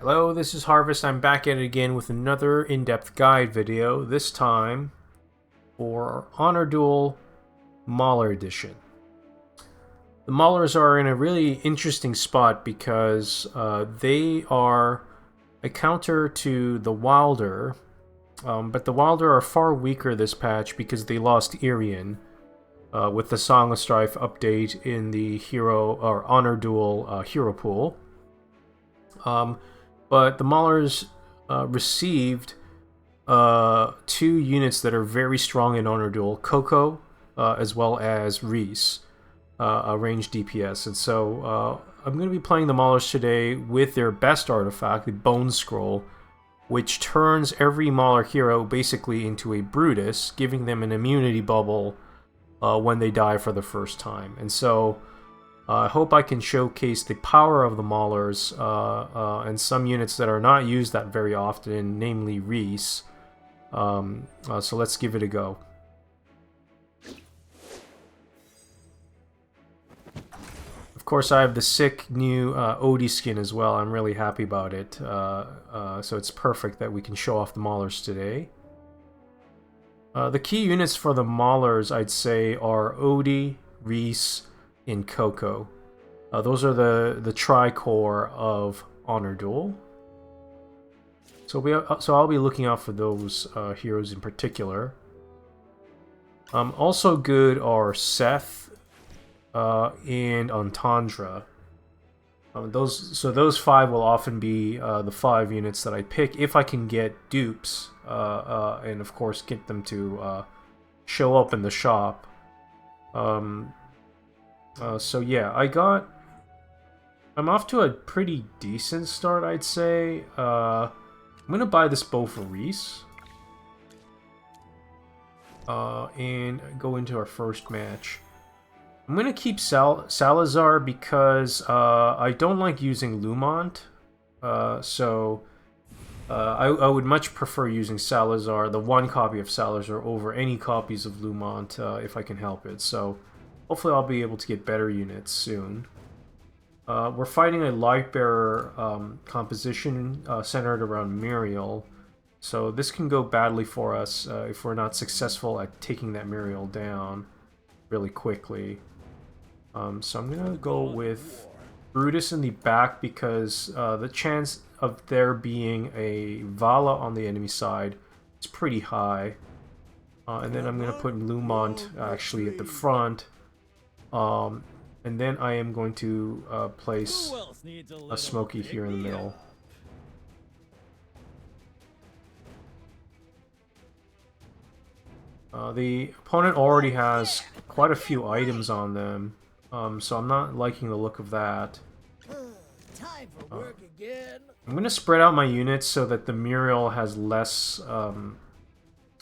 Hello, this is Harvest. I'm back at it again with another in-depth guide video, this time for Honor Duel Mauler Edition. The Maulers are in a really interesting spot because they are a counter to the Wilder, but the Wilder are far weaker this patch because they lost Irian with the Song of Strife update in the Hero or Honor Duel Hero Pool. But the Maulers received 2 units that are very strong in Honor Duel, Coco as well as Reese, a ranged DPS. And so I'm going to be playing the Maulers today with their best artifact, the Bone Scroll, which turns every Mauler hero basically into a Brutus, giving them an immunity bubble when they die for the first time. And so I hope I can showcase the power of the Maulers and some units that are not used that very often, namely Reese. So let's give it a go. Of course, I have the sick new Odie skin as well. I'm really happy about it. So it's perfect that we can show off the Maulers today. The key units for the Maulers, I'd say, are Odie, Reese, in Coco. Those are the tri-core of Honor Duel. So I'll be looking out for those heroes in particular. Also good are Seth and Entendre. Those 5 will often be the 5 units that I pick if I can get dupes, and of course get them to show up in the shop. So yeah, I'm off to a pretty decent start, I'd say. I'm gonna buy this bow for Reese. And go into our first match. I'm gonna keep Salazar because I don't like using Lumont. I would much prefer using Salazar, the 1 copy of Salazar, over any copies of Lumont if I can help it. So hopefully I'll be able to get better units soon. We're fighting a Lightbearer composition centered around Muriel, so this can go badly for us if we're not successful at taking that Muriel down really quickly. So I'm going to go with Brutus in the back because the chance of there being a Vala on the enemy side is pretty high. And then I'm going to put Lumont actually at the front. And then I am going to place a Smokey here in the middle. The opponent already has quite a few items on them, so I'm not liking the look of that. I'm going to spread out my units so that the Muriel has less of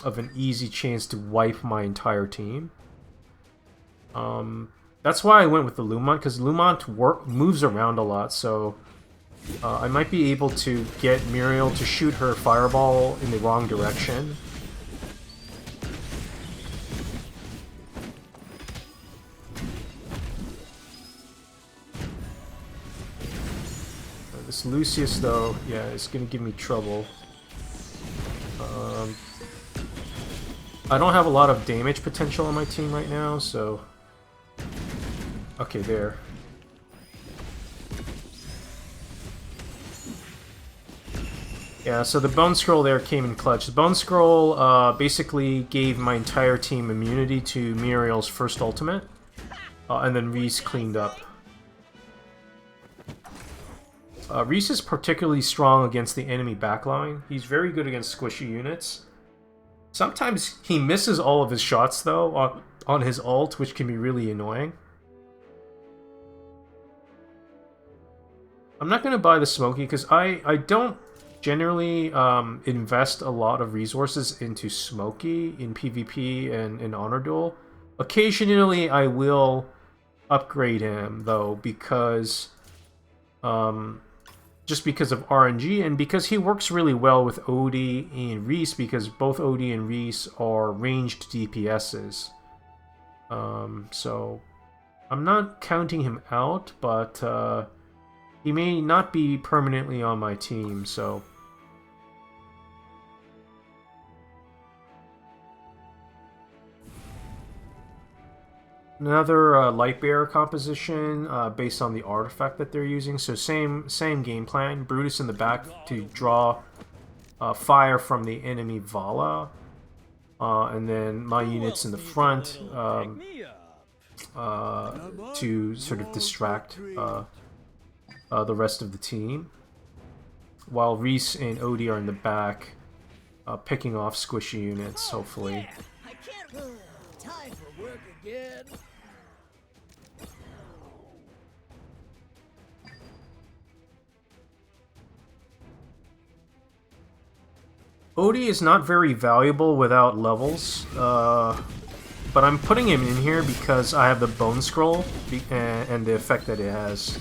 an easy chance to wipe my entire team. That's why I went with the Lumont, because Lumont moves around a lot, so I might be able to get Muriel to shoot her fireball in the wrong direction. This Lucius, though, yeah, is going to give me trouble. I don't have a lot of damage potential on my team right now, so... Okay, there. Yeah, so the Bone Scroll there came in clutch. The Bone Scroll basically gave my entire team immunity to Muriel's first ultimate, and then Reese cleaned up. Reese is particularly strong against the enemy backline. He's very good against squishy units. Sometimes he misses all of his shots, though, on his ult, which can be really annoying. I'm not going to buy the Smokey because I don't generally invest a lot of resources into Smokey in PvP and in Honor Duel. Occasionally I will upgrade him, though, because just because of RNG and because he works really well with Odie and Reese, because both Odie and Reese are ranged DPSs. So I'm not counting him out, but he may not be permanently on my team, so... Another light bearer composition based on the artifact that they're using. So same game plan. Brutus in the back to draw fire from the enemy Vala. And then my units in the front to sort of distract the rest of the team. While Reese and Odie are in the back picking off squishy units, hopefully. Time for work again. Odie is not very valuable without levels, but I'm putting him in here because I have the Bone Scroll and the effect that it has.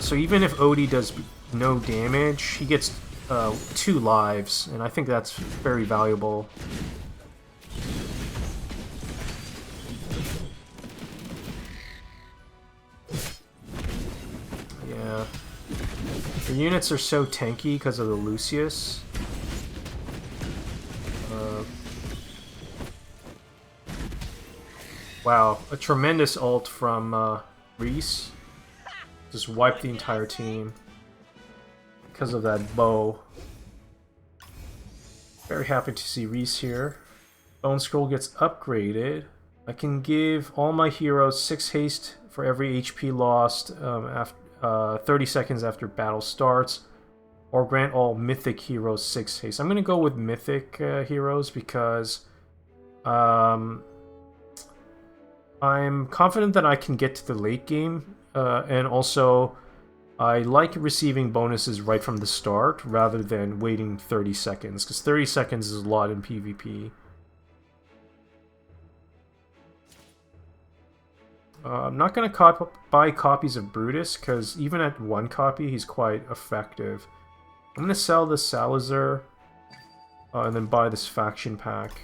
So even if Odie does no damage, he gets 2 lives, and I think that's very valuable. Yeah. The units are so tanky because of the Lucius. Wow, a tremendous ult from Reese. Just wiped the entire team because of that bow. Very happy to see Reese here. Bone Scroll gets upgraded. I can give all my heroes 6 haste for every HP lost after 30 seconds after battle starts, or grant all mythic heroes 6 haste. I'm going to go with mythic heroes because I'm confident that I can get to the late game, and also I like receiving bonuses right from the start rather than waiting 30 seconds, because 30 seconds is a lot in PvP. I'm not going to buy copies of Brutus, because even at 1 copy, he's quite effective. I'm going to sell this Salazar, and then buy this faction pack,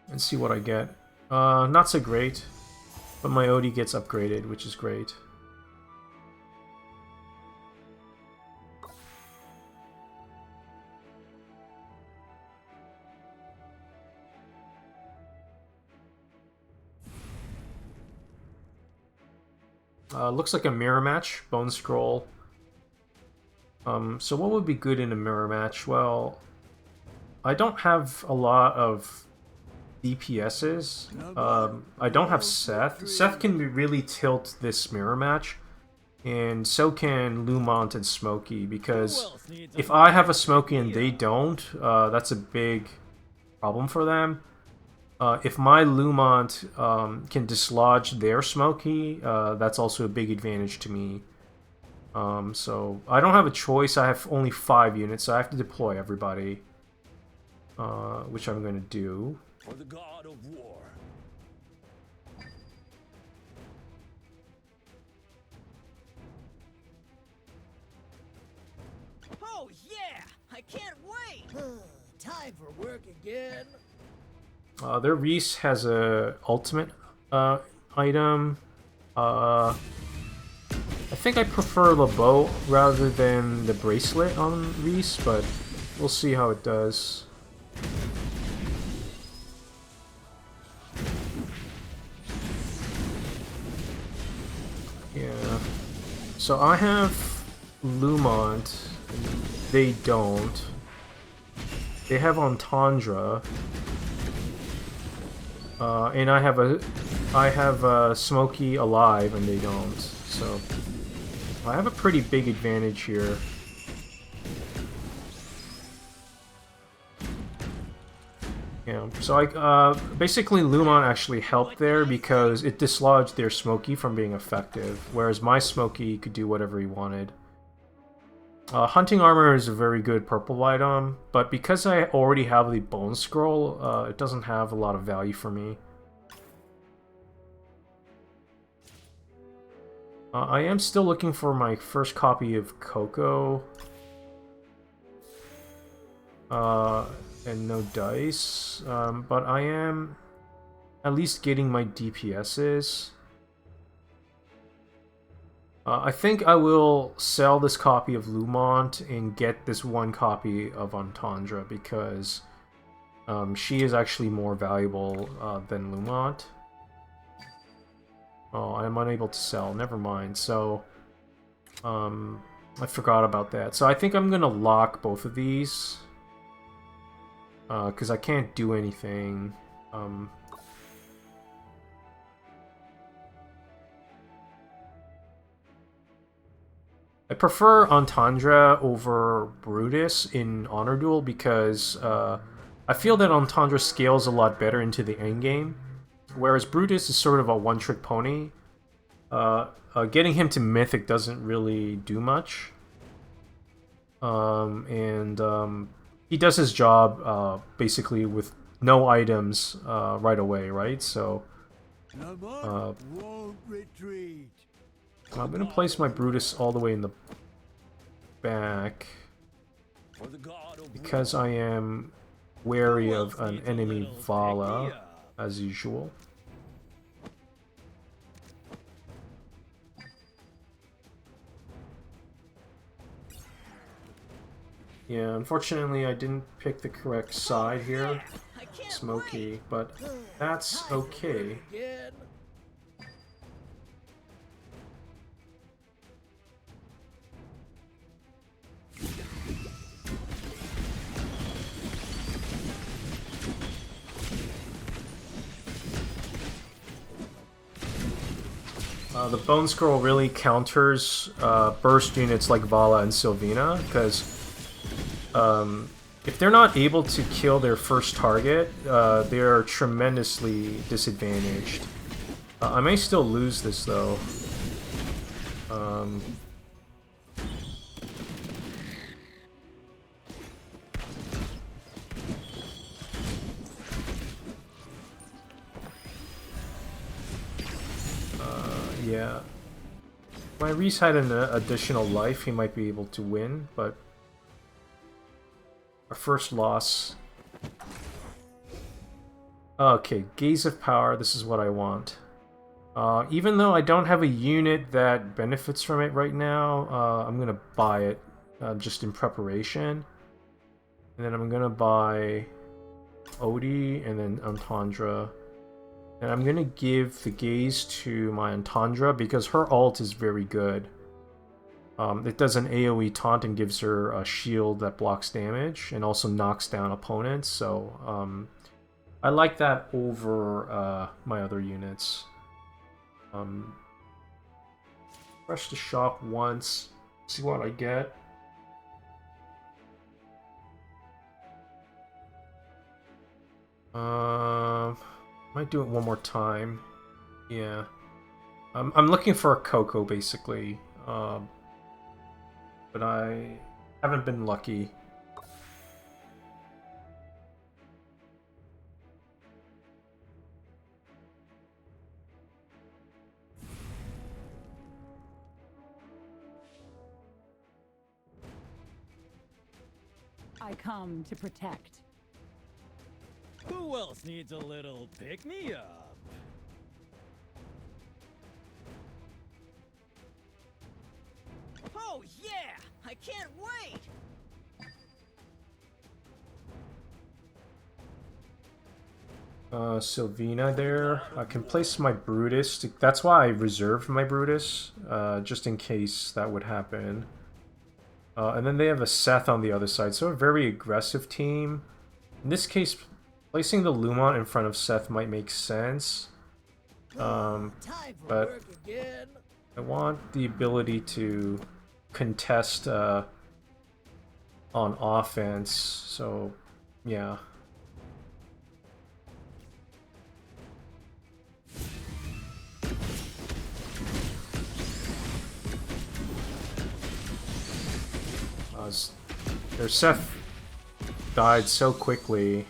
and see what I get. Not so great, but my Odie gets upgraded, which is great. Looks like a mirror match, Bone Scroll. So what would be good in a mirror match? Well, I don't have a lot of DPSs. I don't have Seth. Seth can really tilt this mirror match, and so can Lumont and Smokey, because if I have a Smokey and they don't, that's a big problem for them. If my Lumont can dislodge their Smokey, that's also a big advantage to me. So I don't have a choice. I have only 5 units, so I have to deploy everybody, which I'm going to do. For the god of war. Oh yeah! I can't wait! Time for work again. Their Reese has a ultimate item. I think I prefer the bow rather than the bracelet on Reese, but we'll see how it does. Yeah. So I have Lumont, and they don't. They have Entendre. And I have a Smokey alive, and they don't. So I have a pretty big advantage here. Yeah. So I basically Lumon actually helped there because it dislodged their Smokey from being effective, whereas my Smokey could do whatever he wanted. Hunting Armor is a very good purple item, but because I already have the Bone Scroll, it doesn't have a lot of value for me. I am still looking for my first copy of Coco. And no dice, but I am at least getting my DPSs. I think I will sell this copy of Lumont and get this one copy of Entendre because she is actually more valuable than Lumont. Oh, I'm unable to sell. Never mind. So, I forgot about that. So I think I'm gonna lock both of these because I can't do anything. I prefer Entendre over Brutus in Honor Duel because I feel that Entendre scales a lot better into the endgame, whereas Brutus is sort of a one-trick pony. Getting him to Mythic doesn't really do much. He does his job basically with no items right away, right? So won't retreat. I'm gonna place my Brutus all the way in the back because I am wary of an enemy Vala, as usual. Yeah, unfortunately I didn't pick the correct side here, Smokey, but that's okay. The Bone Scroll really counters burst units like Vala and Sylvina, because if they're not able to kill their first target, they're tremendously disadvantaged. I may still lose this, though. Yeah. If my Reese had an additional life, he might be able to win, but our first loss. Okay, Gaze of Power, this is what I want. Even though I don't have a unit that benefits from it right now, I'm gonna buy it just in preparation. And then I'm gonna buy Odie and then Entendre. And I'm gonna give the Gaze to my Entendre because her ult is very good. It does an AoE taunt and gives her a shield that blocks damage and also knocks down opponents, so I like that over my other units. Rush the shop once, see what I get. Might do it one more time. Yeah. I'm looking for a Coco, basically. But I haven't been lucky. I come to protect. Who else needs a little pick-me-up? Oh yeah! I can't wait! Sylvina there. I can place my Brutus. That's why I reserved my Brutus, just in case that would happen. And then they have a Seth on the other side, so a very aggressive team. In this case, placing the Lumont in front of Seth might make sense. But I want the ability to contest on offense, so yeah. Their Seth died so quickly.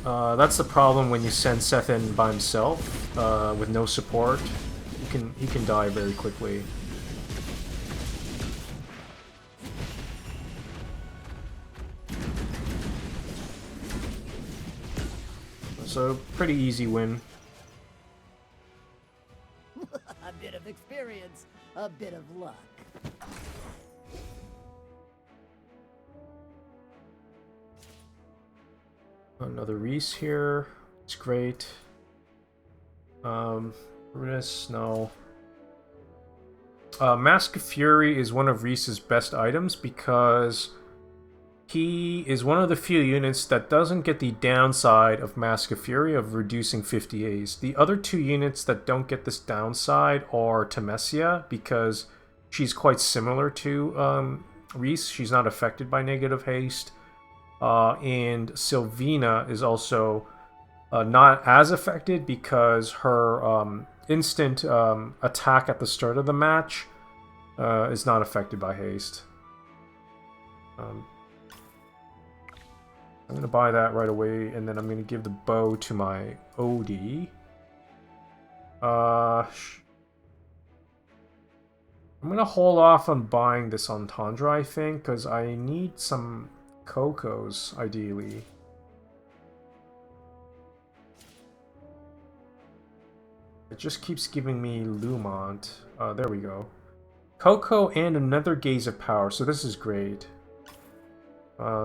That's the problem when you send Seth in by himself with no support. He can die very quickly. So pretty easy win. bit of experience, a bit of luck. Another Reese here. It's great. Brutus, no. Mask of Fury is one of Reese's best items because he is one of the few units that doesn't get the downside of Mask of Fury of reducing 50 A's. The other two units that don't get this downside are Temesia, because she's quite similar to Reese. She's not affected by negative haste. And Sylvina is also not as affected because her instant attack at the start of the match is not affected by haste. I'm going to buy that right away, and then I'm going to give the bow to my Odie. I'm going to hold off on buying this Entendre, I think, because I need some Cocos, ideally. It just keeps giving me Lumont. There we go. Coco and another Gaze of Power, so this is great.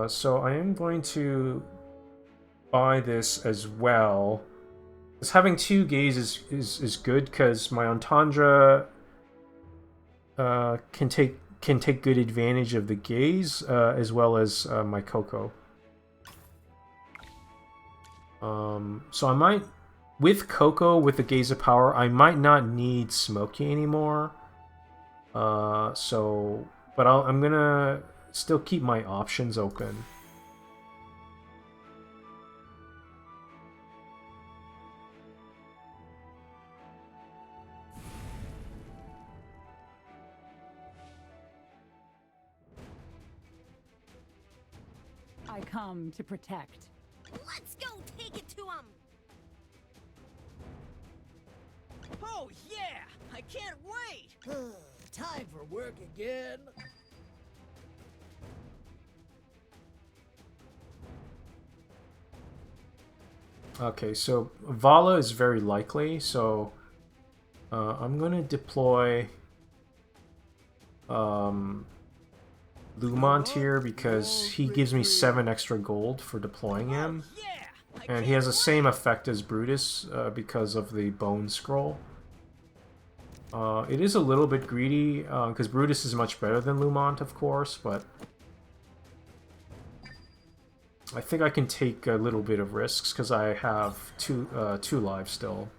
So I am going to buy this as well. Because having two Gaze is good, because my Entendre can take good advantage of the Gaze, as well as my Coco. So I might, with Coco, with the Gaze of Power, I might not need Smokey anymore. But I'm gonna still keep my options open. I come to protect. Let's go take it to him! Oh yeah! I can't wait! Time for work again. Okay, so Vala is very likely, so I'm gonna deploy Lumont here because he gives me 7 extra gold for deploying him. And he has the same effect as Brutus because of the Bone Scroll. It is a little bit greedy because Brutus is much better than Lumont, of course, but I think I can take a little bit of risks because I have two lives still.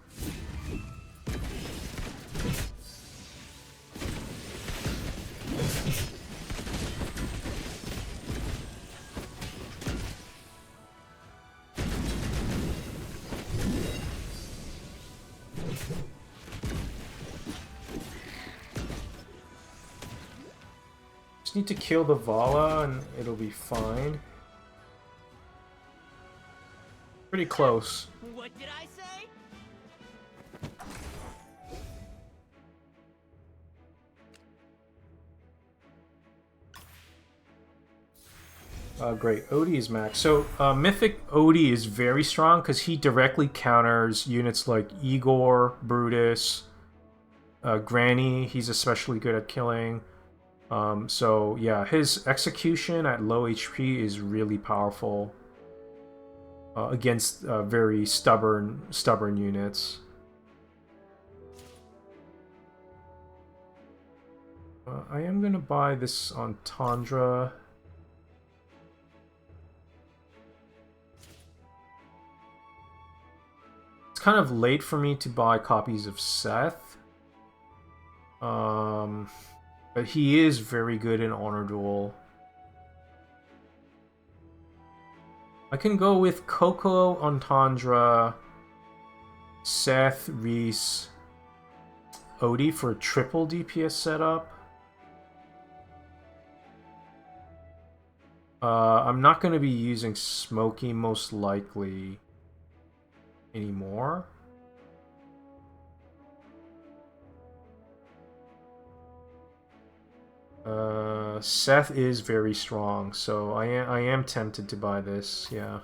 Just need to kill the Vala and it'll be fine. Pretty close. What did I say? Great, Odie is max. So Mythic Odie is very strong because he directly counters units like Igor, Brutus, Granny. He's especially good at killing. So yeah, his execution at low HP is really powerful against very stubborn units. I am gonna buy this Entendre. It's kind of late for me to buy copies of Seth. But he is very good in Honor Duel. I can go with Coco, Entendre, Seth, Reese, Odie for a triple DPS setup. I'm not going to be using Smokey most likely anymore. Seth is very strong, so I am tempted to buy this, yeah.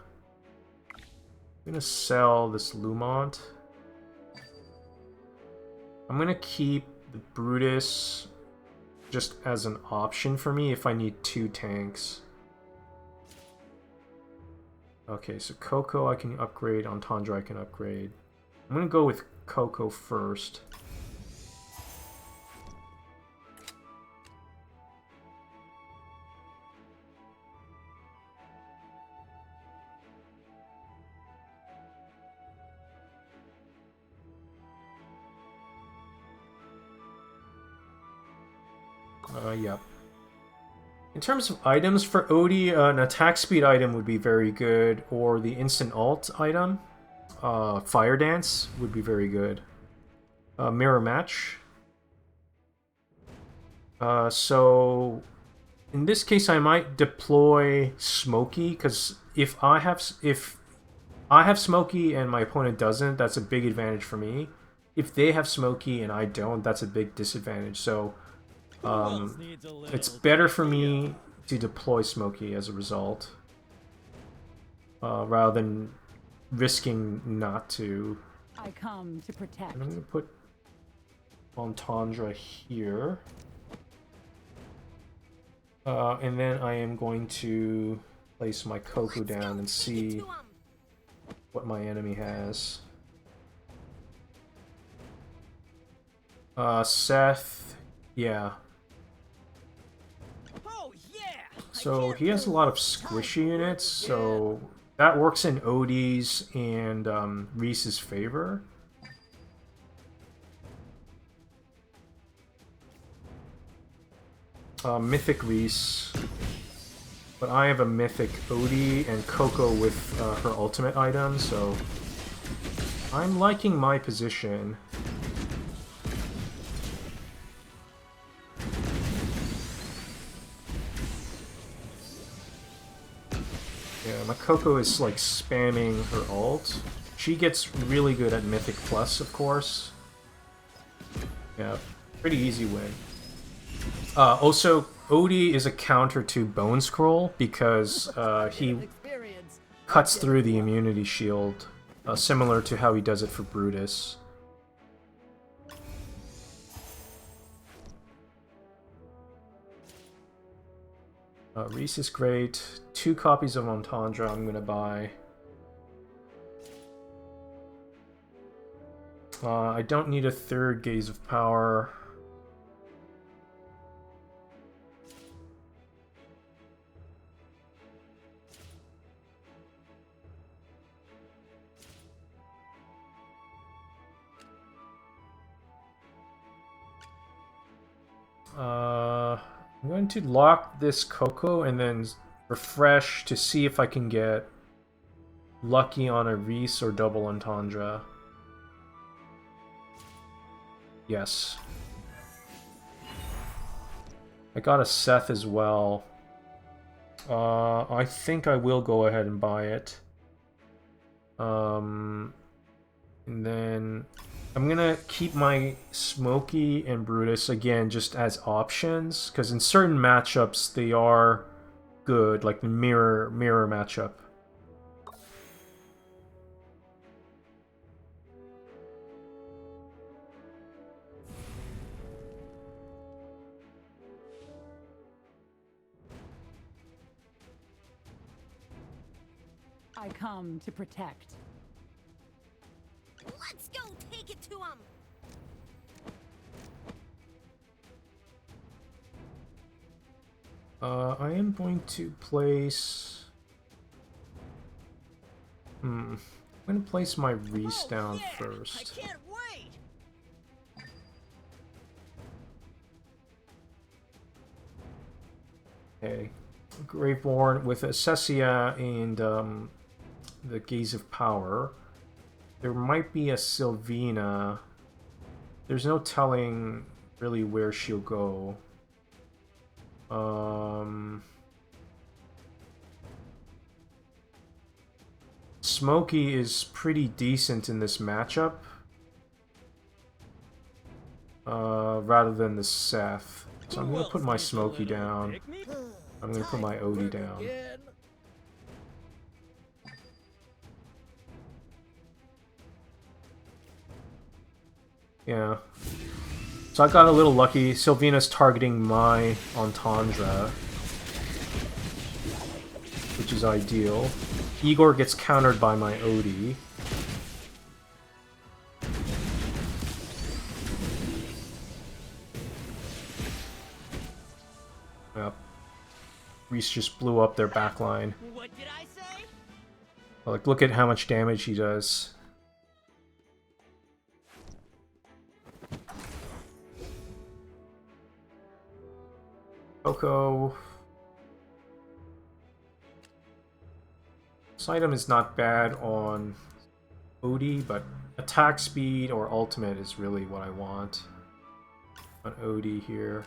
I'm gonna sell this Lumont. I'm gonna keep the Brutus just as an option for me if I need 2 tanks. Okay, so Coco I can upgrade, Entendre I can upgrade. I'm gonna go with Coco first. Yep. In terms of items for Odie, an attack speed item would be very good, or the instant alt item, Fire Dance, would be very good. Mirror Match. So, in this case, I might deploy Smokey, because if I have Smokey and my opponent doesn't, that's a big advantage for me. If they have Smokey and I don't, that's a big disadvantage. So, it's better for me to deploy Smokey as a result, rather than risking not to. I come to protect. And I'm going to put Entendre here. And then I am going to place my Coco down and see what my enemy has. Seth, yeah. So he has a lot of squishy units, so that works in Odie's and Reese's favor. Mythic Reese. But I have a Mythic Odie and Coco with her ultimate item, so I'm liking my position. Yeah, my Coco is like spamming her ult. She gets really good at Mythic Plus, of course. Yeah, pretty easy win. Also, Odie is a counter to Bone Scroll because he cuts through the immunity shield, similar to how he does it for Brutus. Reese is great. 2 copies of Entendre I'm gonna buy. I don't need a 3rd Gaze of Power. I'm going to lock this Coco and then refresh to see if I can get lucky on a Reese or double Entendre. Yes. I got a Seth as well. I think I will go ahead and buy it. And then I'm gonna keep my Smokey and Brutus again just as options, because in certain matchups they are good, like the mirror matchup. I come to protect. Let's go take it to him. I am going to place... I'm going to place my Reese down first. I can't wait. Okay. Graveborn with Assessia and the Gaze of Power. There might be a Sylvina. There's no telling really where she'll go. Smokey is pretty decent in this matchup. Rather than the Seth. So I'm going to put my Smokey down. I'm going to put my Odie down. Yeah. So I got a little lucky. Sylvina's targeting my entendre, which is ideal. Igor gets countered by my Odie. Yep. Reese just blew up their backline. What did I say? Like, look at how much damage he does. Coco. This item is not bad on Odie, but attack speed or ultimate is really what I want on Odie here.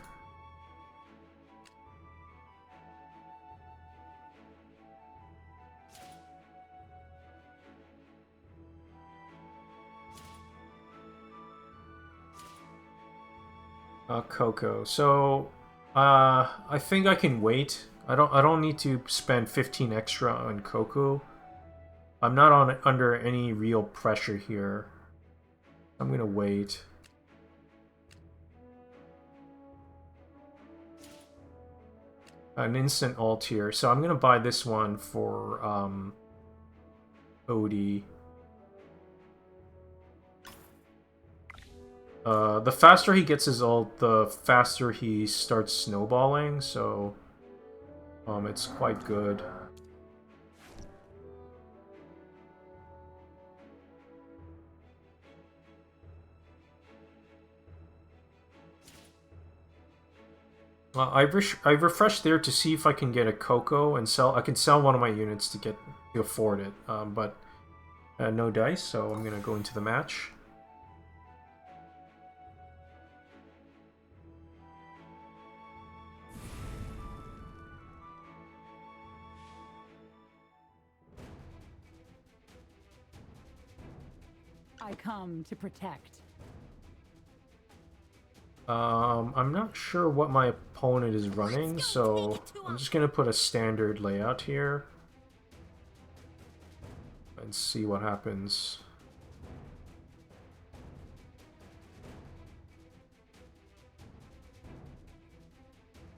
Coco. So I think I can wait. I don't need to spend 15 extra on Coco. I'm not under any real pressure here. I'm gonna wait. An instant ult here, so I'm gonna buy this one for Odie. The faster he gets his ult, the faster he starts snowballing, so it's quite good. I've refreshed there to see if I can get a Coco and sell. I can sell one of my units to afford it, but no dice, so I'm gonna go into the match. I come to protect. I'm not sure what my opponent is running, so I'm just gonna put a standard layout here and see what happens.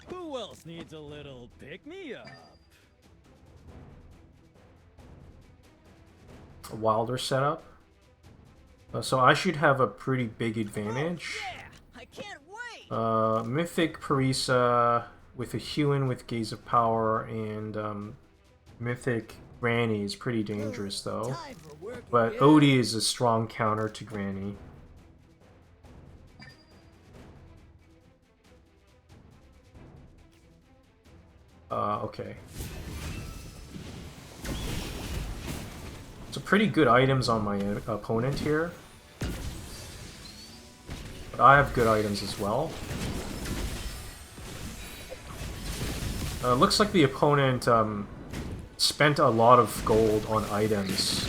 Who else needs a little pick-me-up? A Wilder setup. So I should have a pretty big advantage. Oh, yeah! I can't wait! Mythic Parisa with a Huon with Gaze of Power and Mythic Granny is pretty dangerous though. But Odie is a strong counter to Granny. Okay. So pretty good items on my opponent here. But I have good items as well. Looks like the opponent spent a lot of gold on items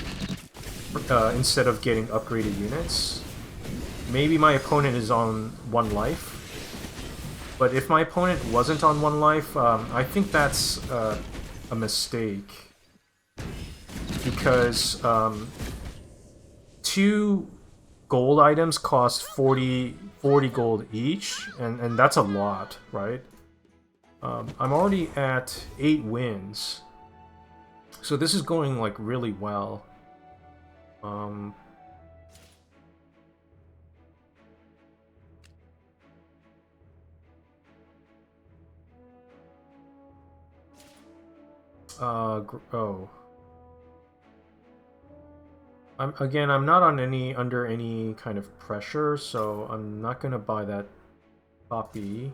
instead of getting upgraded units. Maybe my opponent is on 1 life. But if my opponent wasn't on 1 life, I think that's a mistake. Because 2 gold items cost 40 gold each, and that's a lot, right? I'm already at 8 wins. So this is going like really well. Oh. I'm not on under any kind of pressure, so I'm not gonna buy that copy.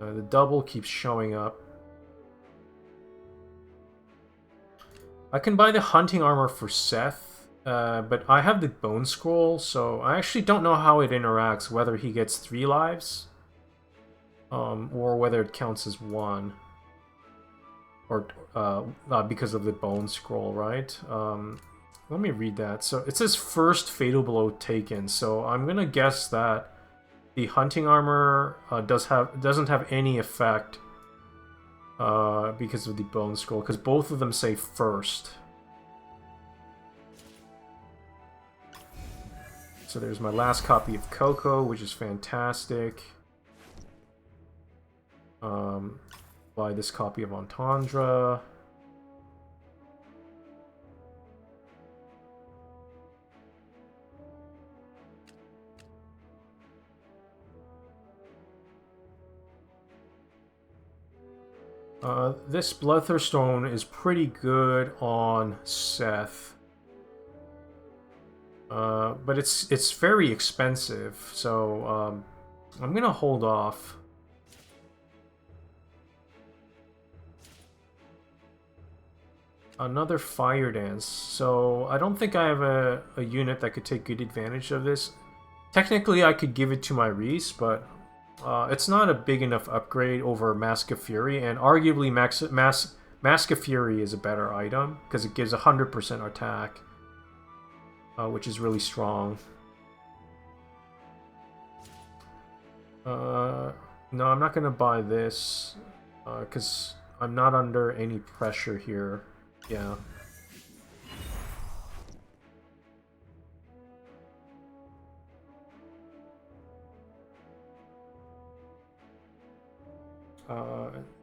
The double keeps showing up. I can buy the hunting armor for Seth, but I have the bone scroll, so I actually don't know how it interacts, whether he gets 3 lives, or whether it counts as 1. Or because of the bone scroll, right? Let me read that. So it says first fatal blow taken. So I'm gonna guess that the hunting armor doesn't have any effect because of the bone scroll, because both of them say first. So there's my last copy of Coco, which is fantastic. Buy this copy of Entendre. This Bloodthirst Stone is pretty good on Seth. But it's very expensive, so I'm gonna hold off. Another Fire Dance. So I don't think I have a unit that could take good advantage of this. Technically, I could give it to my Reese, but it's not a big enough upgrade over Mask of Fury, and arguably Mask of Fury is a better item because it gives 100% attack. Which is really strong. No, I'm not gonna buy this because I'm not under any pressure here. Yeah.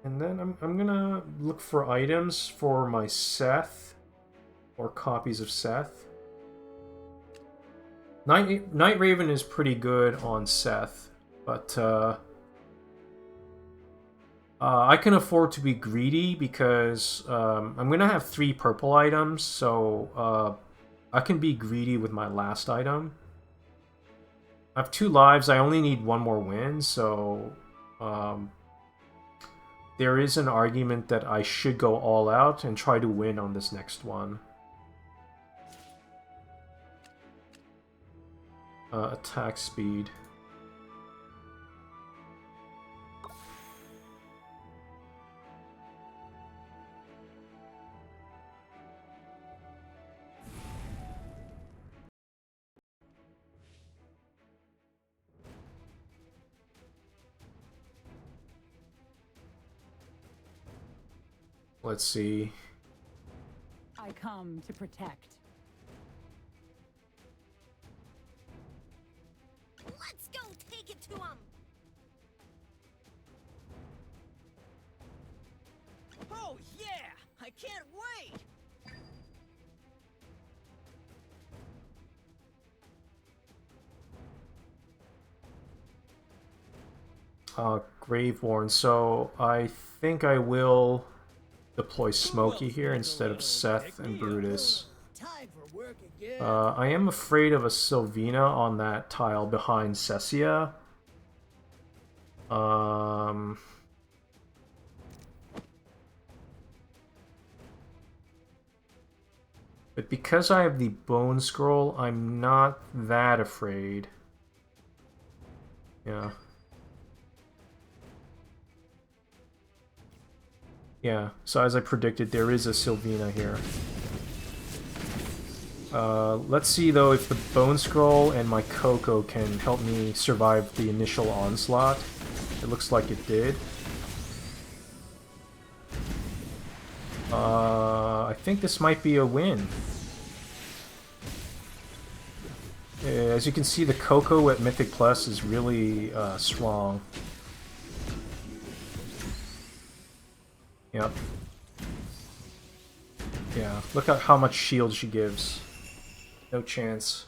And then I'm gonna look for items for my Seth or copies of Seth. Night Raven is pretty good on Seth, but I can afford to be greedy because I'm gonna have 3 purple items, so I can be greedy with my last item. I have 2 lives. I only need 1 more win, so there is an argument that I should go all out and try to win on this next one. Attack speed. Let's see. I come to protect. Let's go take it to him. Oh yeah! I can't wait! Graveworn. So I think I will deploy Smokey here instead of Seth and Brutus. Time for work again. I am afraid of a Sylvina on that tile behind Cessia. But because I have the Bone Scroll, I'm not that afraid. Yeah. Yeah, so as I predicted, there is a Sylvina here. Let's see, though, if the Bone Scroll and my Coco can help me survive the initial onslaught. It looks like it did. I think this might be a win. As you can see, the Coco at Mythic Plus is really strong. Yep. Yeah, look at how much shield she gives. No chance.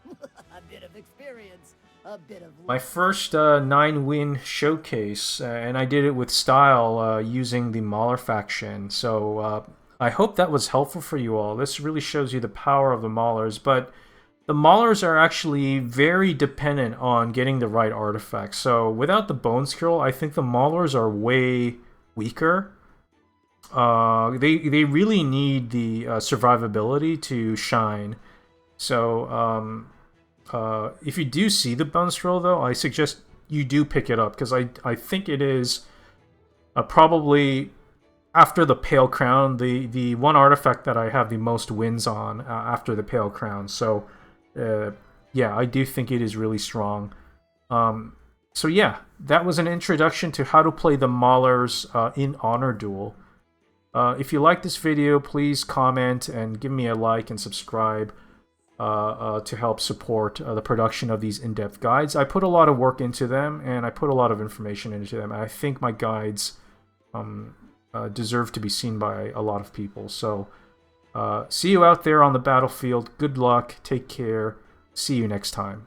A bit of experience, a bit of My first 9-win showcase, and I did it with style using the Mauler faction. So I hope that was helpful for you all. This really shows you the power of the Maulers, but the Maulers are actually very dependent on getting the right artifacts. So without the Bone Scroll, I think the Maulers are way weaker. They really need the survivability to shine. So if you do see the Bone Scroll, though, I suggest you do pick it up, because I think it is probably, after the Pale Crown, the one artifact that I have the most wins on after the Pale Crown. So yeah, I do think it is really strong. So yeah, that was an introduction to how to play the Maulers in Honor Duel. If you like this video, please comment and give me a like and subscribe. to help support the production of these in-depth guides. I put a lot of work into them, and I put a lot of information into them. I think my guides deserve to be seen by a lot of people. So see you out there on the battlefield. Good luck. Take care. See you next time.